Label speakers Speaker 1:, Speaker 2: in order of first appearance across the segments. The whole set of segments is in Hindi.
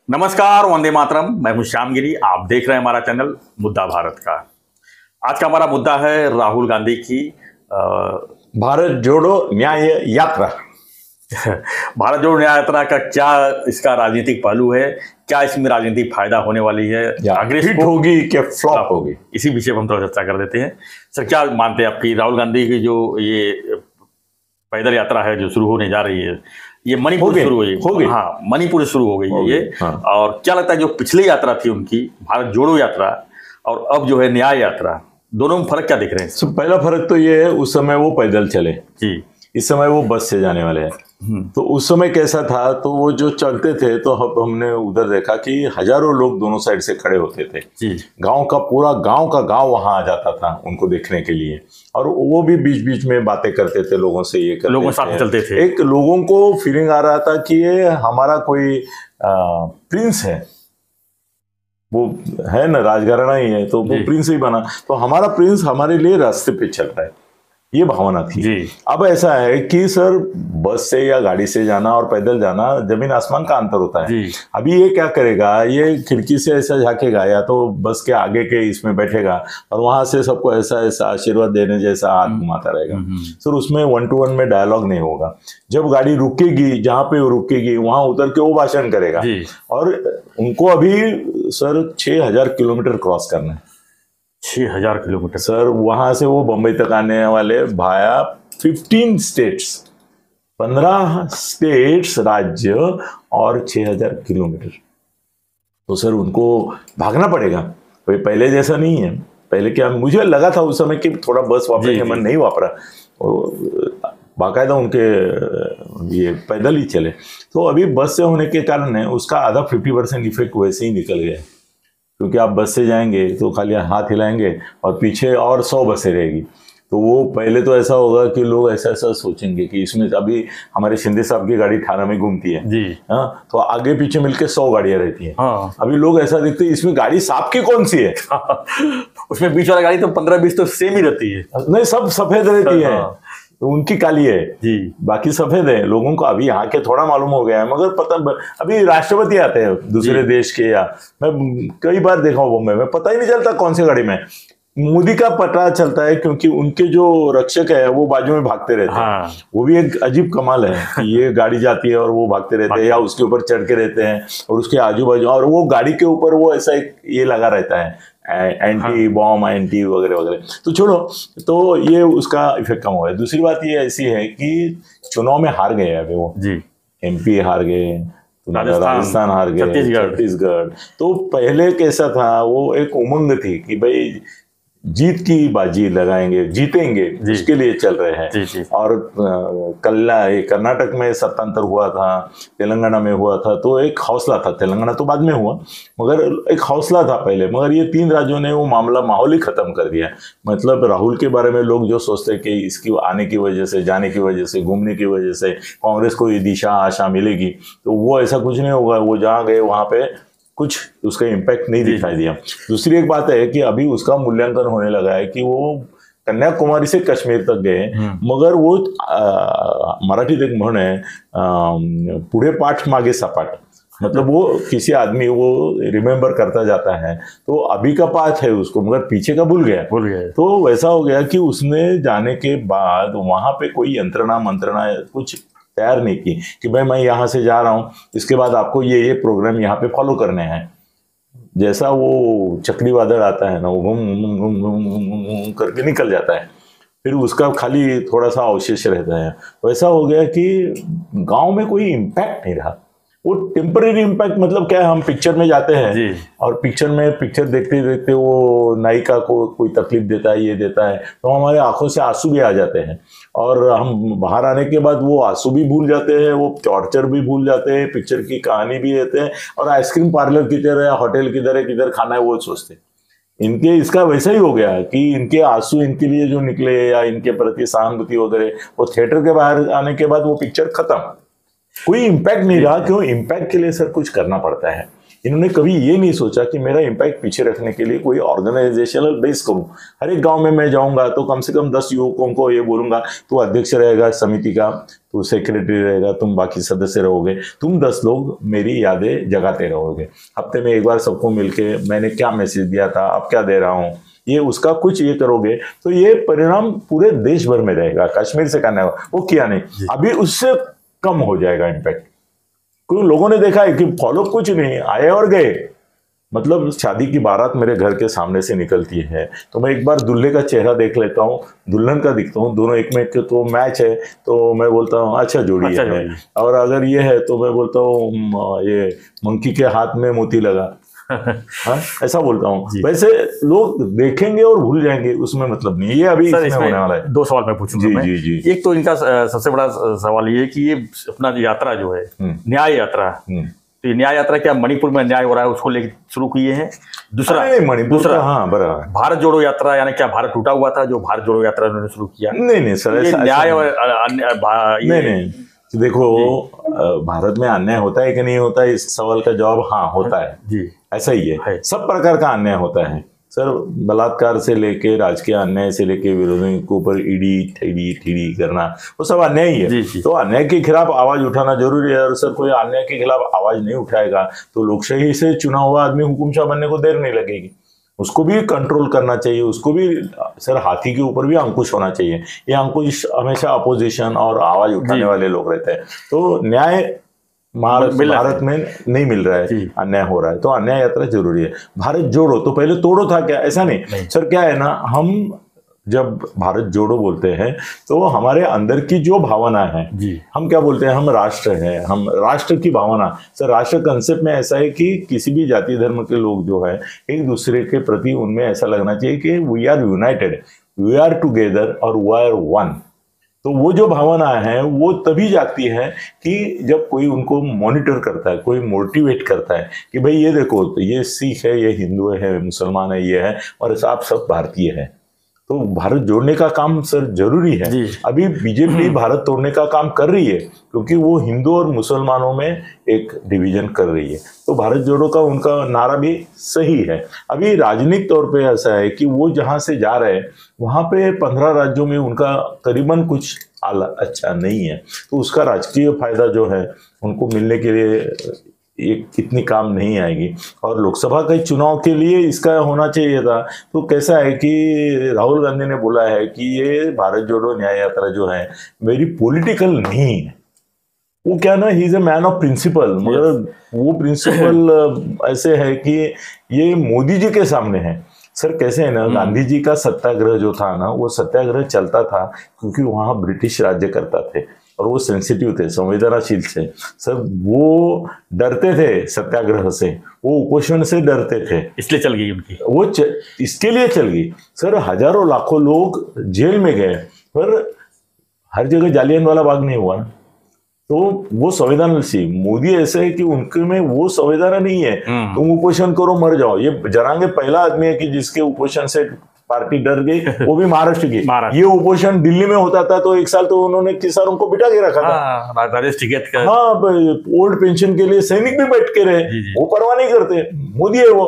Speaker 1: नमस्कार, वंदे मातरम। मैं हूं श्यामगिरी। आप देख रहे हैं हमारा चैनल मुद्दा भारत का। आज का हमारा मुद्दा है राहुल गांधी की
Speaker 2: भारत जोड़ो न्याय यात्रा।
Speaker 1: भारत जोड़ो न्याय यात्रा का क्या इसका राजनीतिक पहलू है, क्या इसमें राजनीतिक फायदा होने वाली है,
Speaker 2: कांग्रेस हिट होगी कि फ्लॉप होगी,
Speaker 1: इसी विषय पर हम थोड़ा चर्चा कर देते हैं। सर, क्या मानते हैं आपकी राहुल गांधी की जो ये पैदल यात्रा है जो शुरू होने जा रही है, ये मणिपुर शुरू हो गई? हाँ, मणिपुर शुरू हो गई है ये। हाँ। और क्या लगता है जो पिछली यात्रा थी उनकी भारत जोड़ो यात्रा और अब जो है न्याय यात्रा, दोनों में फर्क क्या दिख रहे हैं?
Speaker 2: पहला फर्क तो ये है, उस समय वो पैदल चले
Speaker 1: जी,
Speaker 2: इस समय वो बस से जाने वाले हैं। तो उस समय कैसा था, तो वो जो चलते थे तो हमने उधर देखा कि हजारों लोग दोनों साइड से खड़े होते थे। गांव का पूरा गांव वहां आ जाता था उनको देखने के लिए, और वो भी बीच बीच में बातें करते थे लोगों से, ये करते
Speaker 1: लोगों साथ चलते थे।
Speaker 2: एक लोगों को फीलिंग आ रहा था कि ये हमारा कोई प्रिंस है, वो है ना, राजघराना ही है तो वो प्रिंस ही बना, तो हमारा प्रिंस हमारे लिए रास्ते पे चल रहा है, ये भावना थी। अब ऐसा है कि सर, बस से या गाड़ी से जाना और पैदल जाना जमीन आसमान का अंतर होता है। अभी ये क्या करेगा, ये खिड़की से ऐसा झांकेगा या तो बस के आगे के इसमें बैठेगा और वहां से सबको ऐसा ऐसा आशीर्वाद देने जैसा हाथ घुमाता रहेगा। सर, उसमें 1-to-1 में डायलॉग नहीं होगा। जब गाड़ी रुकेगी, जहां पे वो रुकेगी वहां उतर के वो भाषण करेगा। और उनको अभी सर 6000 किलोमीटर क्रॉस करना है।
Speaker 1: 6000 किलोमीटर
Speaker 2: सर, वहां से वो बंबई तक आने वाले भाया 15 स्टेट्स, 15 स्टेट्स राज्य और 6000 किलोमीटर। तो सर उनको भागना पड़ेगा, पहले जैसा नहीं है। पहले क्या, मुझे लगा था उस समय कि थोड़ा बस वापरेंगे, मन नहीं वापरा, बाकायदा उनके ये पैदल ही चले। तो अभी बस से होने के कारण है उसका आधा 50% इफेक्ट वैसे ही निकल गया, क्योंकि आप बस से जाएंगे तो खाली हाथ हिलाएंगे और पीछे और 100 बसें रहेगी। तो वो पहले तो ऐसा होगा कि लोग ऐसा ऐसा सोचेंगे कि इसमें, अभी हमारे शिंदे साहब की गाड़ी थाना में घूमती है जी, हाँ, तो आगे पीछे मिलके 100 गाड़ियां रहती हैं। हाँ। अभी लोग ऐसा देखते हैं इसमें गाड़ी सांप की कौन सी है।
Speaker 1: उसमें बीच वाला गाड़ी तो 15-20 तो सेम ही रहती है।
Speaker 2: नहीं, सब सफेद रहती है। तो उनकी काली है जी, बाकी सफेद है। लोगों को अभी यहाँ के थोड़ा मालूम हो गया है, मगर पता, अभी राष्ट्रपति आते हैं दूसरे देश के, या मैं कई बार देखा हूँ बॉम्बे में, पता ही नहीं चलता कौन सी गाड़ी में। मोदी का पता चलता है क्योंकि उनके जो रक्षक है वो बाजू में भागते रहते हैं। हाँ। वो भी एक अजीब कमाल है कि ये गाड़ी जाती है और वो भागते रहते हैं, या उसके ऊपर चढ़ के रहते हैं और उसके आजू बाजू, और वो गाड़ी के ऊपर वो ऐसा एक ये लगा रहता है, एंटी बॉम्ब, एंटी वगैरह वगैरह। तो छोड़ो, तो ये उसका इफेक्ट कम हुआ है। दूसरी बात ये ऐसी है कि चुनाव में हार गए अभी वो जी, MP हार गए, राजस्थान हार गए, छत्तीसगढ़। तो पहले कैसा था, वो एक उमंग थी कि भाई जीत की बाजी लगाएंगे, जीतेंगे, उसके लिए चल रहे हैं। और कर्नाटक में सत्तांतर हुआ था, तेलंगाना में हुआ था, तो एक हौसला था। तेलंगाना तो बाद में हुआ, मगर एक हौसला था पहले। मगर ये 3 राज्यों ने वो माहौल ही खत्म कर दिया। मतलब राहुल के बारे में लोग जो सोचते कि इसकी आने की वजह से, जाने की वजह से, घूमने की वजह से कांग्रेस को ये दिशा आशा मिलेगी, तो वो ऐसा कुछ नहीं होगा। वो जहाँ गए वहां पे कुछ उसका इम्पैक्ट नहीं दिखाई दिया। दूसरी एक बात है कि अभी उसका मूल्यांकन होने लगा है कि वो कन्याकुमारी से कश्मीर तक गए, मगर वो मराठीत एक म्हण है, पुढे पाठ मागे सपाट। मतलब वो किसी आदमी वो रिमेम्बर करता जाता है, तो अभी का पाठ है उसको, मगर पीछे का भूल गया। तो वैसा हो गया कि उसने जाने के बाद वहां पे कोई यंत्रणा मंत्रणा कुछ तैयार नहीं की कि भाई मैं यहाँ से जा रहा हूँ, इसके बाद आपको ये प्रोग्राम यहाँ पे फॉलो करने हैं। जैसा वो चक्रवादल आता है ना, वो घूम घूम घूम घूम घूम घूम करके निकल जाता है, फिर उसका खाली थोड़ा सा अवशेष रहता है। वैसा हो गया कि गांव में कोई इम्पैक्ट नहीं रहा। वो टेम्परेरी इम्पैक्ट, मतलब क्या है, हम पिक्चर में जाते हैं और पिक्चर देखते देखते वो नायिका को कोई तकलीफ देता है, ये देता है, तो हमारे आंखों से आंसू भी आ जाते हैं, और हम बाहर आने के बाद वो आंसू भी भूल जाते हैं, वो टॉर्चर भी भूल जाते हैं, पिक्चर की कहानी भी देते हैं, और आइसक्रीम पार्लर किधर है, होटल किधर है, किधर खाना है, वो सोचते हैं। इनके इसका वैसा ही हो गया कि इनके आंसू इनके लिए जो निकले या इनके प्रति सहानुभूति वगैरह, वो थिएटर के बाहर आने के बाद वो पिक्चर खत्म, कोई इम्पैक्ट नहीं रहा। क्यों? इम्पैक्ट के लिए सर कुछ करना पड़ता है। इन्होंने कभी ये नहीं सोचा कि मेरा इम्पैक्ट पीछे रखने के लिए कोई ऑर्गेनाइजेशनल बेस करूं। हर एक गांव में मैं जाऊंगा तो कम से कम 10 युवकों को ये बोलूंगा, तू अध्यक्ष रहेगा समिति का, तू सेक्रेटरी रहेगा, तुम बाकी सदस्य रहोगे, तुम 10 लोग मेरी यादें जगाते रहोगे। हफ्ते में एक बार सबको मिलके मैंने क्या मैसेज दिया था, अब क्या दे रहा हूँ, ये उसका कुछ ये करोगे तो ये परिणाम पूरे देश भर में रहेगा। कश्मीर से करना है वो किया नहीं, अभी उससे कम हो जाएगा इम्पैक्ट। क्योंकि लोगों ने देखा है कि फॉलो कुछ नहीं, आए और गए। मतलब शादी की बारात मेरे घर के सामने से निकलती है तो मैं एक बार दूल्हे का चेहरा देख लेता हूँ, दुल्हन का दिखता हूँ, दोनों एक में तो मैच है तो मैं बोलता हूँ अच्छा जोड़ी है। और अगर ये है तो मैं बोलता हूँ ये मंकी के हाथ में मोती लगा। हाँ, ऐसा बोलता हूँ। वैसे लोग देखेंगे और भूल जाएंगे, उसमें मतलब नहीं। ये अभी इसमें होने वाला है।
Speaker 1: 2 सवाल मैं पूछूंगा।
Speaker 2: जी, जी, जी।
Speaker 1: एक तो इनका सबसे बड़ा सवाल ये कि ये अपना यात्रा जो है न्याय यात्रा, तो ये न्याय यात्रा क्या मणिपुर में न्याय हो रहा है उसको लेकर शुरू किए हैं? दूसरा
Speaker 2: मणिपुर, हाँ बराबर,
Speaker 1: भारत जोड़ो यात्रा, यानी क्या भारत टूटा हुआ था जो भारत जोड़ो यात्रा उन्होंने शुरू किया?
Speaker 2: नहीं सर,
Speaker 1: न्याय और
Speaker 2: नहीं देखो, भारत में अन्याय होता है कि नहीं होता है, इस सवाल का जवाब हाँ होता है जी। ऐसा ही है, सब प्रकार का अन्याय होता है सर। बलात्कार से लेके राजकीय अन्याय से लेके विरोधियों के ऊपर ईडी ठीडी करना, वो सब अन्याय ही है। तो अन्याय के खिलाफ आवाज उठाना जरूरी है। और सर कोई अन्याय के खिलाफ आवाज नहीं उठाएगा तो लोकशाही से चुना हुआ आदमी हुकुमशाह बनने को देर नहीं लगेगी। उसको भी कंट्रोल करना चाहिए, उसको भी सर हाथी के ऊपर भी अंकुश होना चाहिए। ये अंकुश हमेशा अपोजिशन और आवाज उठाने वाले लोग रहते हैं। तो न्याय भारत में नहीं मिल रहा है, अन्याय हो रहा है, तो अन्याय यात्रा जरूरी है। भारत जोड़ो तो पहले तोड़ो था क्या? ऐसा नहीं सर, क्या है ना, हम जब भारत जोड़ो बोलते हैं तो हमारे अंदर की जो भावना है, हम क्या बोलते हैं, हम राष्ट्र है, हम राष्ट्र की भावना। सर राष्ट्र कंसेप्ट में ऐसा है कि किसी भी जाति धर्म के लोग जो है एक दूसरे के प्रति उनमें ऐसा लगना चाहिए कि we are united, we are together और वी आर वन। तो वो जो भावना है वो तभी जागती है कि जब कोई उनको मॉनिटर करता है, कोई मोटिवेट करता है कि भाई ये देखो, ये सिख है, ये हिंदू है, मुसलमान है, ये है, और आप सब भारतीय है। तो भारत जोड़ने का काम सर जरूरी है। अभी बीजेपी भारत तोड़ने का काम कर रही है क्योंकि वो हिंदू और मुसलमानों में एक डिवीजन कर रही है। तो भारत जोड़ो का उनका नारा भी सही है। अभी राजनीतिक तौर पे ऐसा है कि वो जहां से जा रहे हैं वहां पे 15 राज्यों में उनका करीबन कुछ अच्छा नहीं है, तो उसका राजकीय फायदा जो है उनको मिलने के लिए एक इतनी काम नहीं आएगी। और लोकसभा के चुनाव के लिए इसका होना चाहिए था। तो कैसा है कि राहुल गांधी ने बोला है कि ये भारत जोड़ो न्याय यात्रा जो है मेरी पॉलिटिकल नहीं है। वो क्या ना, he is a man of principle, मगर वो प्रिंसिपल ऐसे है कि ये मोदी जी के सामने है। सर कैसे है ना, गांधी जी का सत्याग्रह जो था ना, वो सत्याग्रह चलता था क्योंकि वहां ब्रिटिश राज्य करता थे और वो सेंसिटिव थे, संवेदनशील थे सर। वो डरते थे सत्याग्रह से, वो उपोषण से डरते थे,
Speaker 1: इसलिए चल गई उनकी
Speaker 2: वो इसके लिए चल गई सर। हजारों लाखों लोग जेल में गए, पर हर जगह जालियनवाला बाग नहीं हुआ। तो वो संवेदनशील, मोदी ऐसे है कि उनके में वो संवेदना नहीं है। तुम उपोषण करो मर जाओ। ये जरांगे पहला आदमी है कि जिसके उपोषण से पार्टी डर गई, वो भी महाराष्ट्र की। ये उपोषण दिल्ली में होता था तो एक साल तो उन्होंने किसानों को बिठा के रखा था।
Speaker 1: राजेश टिकैत का,
Speaker 2: हाँ, ओल्ड पेंशन के लिए सैनिक भी बैठ के रहे, वो परवाह नहीं करते, मोदी है वो।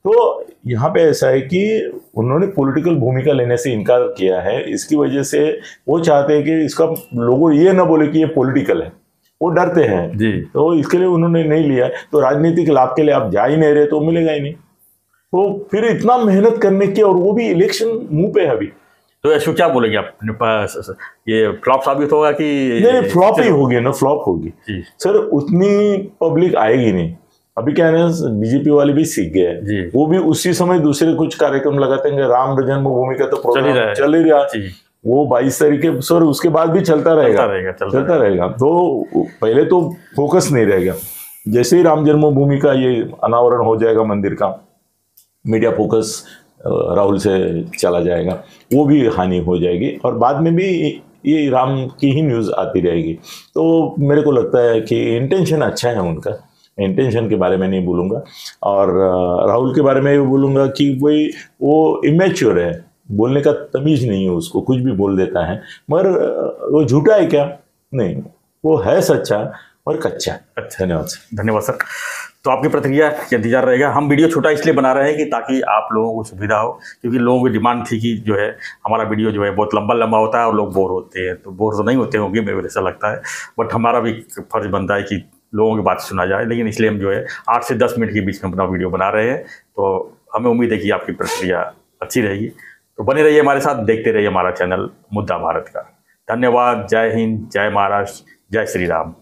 Speaker 2: तो यहाँ पे ऐसा है कि उन्होंने पॉलिटिकल भूमिका लेने से इनकार किया है। इसकी वजह से वो चाहते हैं कि इसका लोगों ये ना बोले कि ये पॉलिटिकल है, वो डरते हैं जी। तो इसके लिए उन्होंने नहीं लिया है। तो राजनीतिक लाभ के लिए आप जा ही नहीं रहे तो मिलेगा ही नहीं। तो फिर इतना मेहनत करने की, और वो भी इलेक्शन मुंह पे है अभी।
Speaker 1: तो ऐसे क्या बोलेंगे आप, ये फ्लॉप साबित होगा कि
Speaker 2: नहीं? फ्लॉप ही होगी ना, फ्लॉप होगी सर। उतनी पब्लिक आएगी नहीं। अभी क्या है ना, बीजेपी वाले भी सीख गए, वो भी उसी समय दूसरे कुछ कार्यक्रम लगाते हैं। राम जन्मभूमि का तो प्रोग्राम चल ही रहा, वो 22 तारीख के सर, उसके बाद भी चलता रहेगा। तो पहले तो फोकस नहीं रहेगा। जैसे ही राम जन्मभूमि का ये अनावरण हो जाएगा मंदिर का, मीडिया फोकस राहुल से चला जाएगा, वो भी हानि हो जाएगी। और बाद में भी ये राम की ही न्यूज़ आती रहेगी। तो मेरे को लगता है कि इंटेंशन अच्छा है उनका, इंटेंशन के बारे में नहीं बोलूँगा। और राहुल के बारे में भी बोलूँगा कि वो इमेच्योर है, बोलने का तमीज नहीं है उसको, कुछ भी बोल देता है। मगर वो झूठा है क्या? नहीं, वो है सच्चा और कच्चा।
Speaker 1: धन्यवाद सर। तो आपकी प्रतिक्रिया का इंतजार रहेगा। हम वीडियो छोटा इसलिए बना रहे हैं कि ताकि आप लोगों को सुविधा हो, क्योंकि लोगों की डिमांड थी कि जो है हमारा वीडियो जो है बहुत लंबा होता है और लोग बोर होते हैं। तो बोर तो नहीं होते होंगे, मेरे को ऐसा लगता है, बट हमारा भी फर्ज बनता है कि लोगों की बात सुना जाए। लेकिन इसलिए हम जो है 8 से 10 मिनट के बीच में अपना वीडियो बना रहे हैं। तो हमें उम्मीद है कि आपकी प्रतिक्रिया अच्छी रहेगी। तो बने रहिए हमारे साथ, देखते रहिए हमारा चैनल मुद्दा भारत का। धन्यवाद। जय हिंद, जय महाराष्ट्र, जय श्री राम।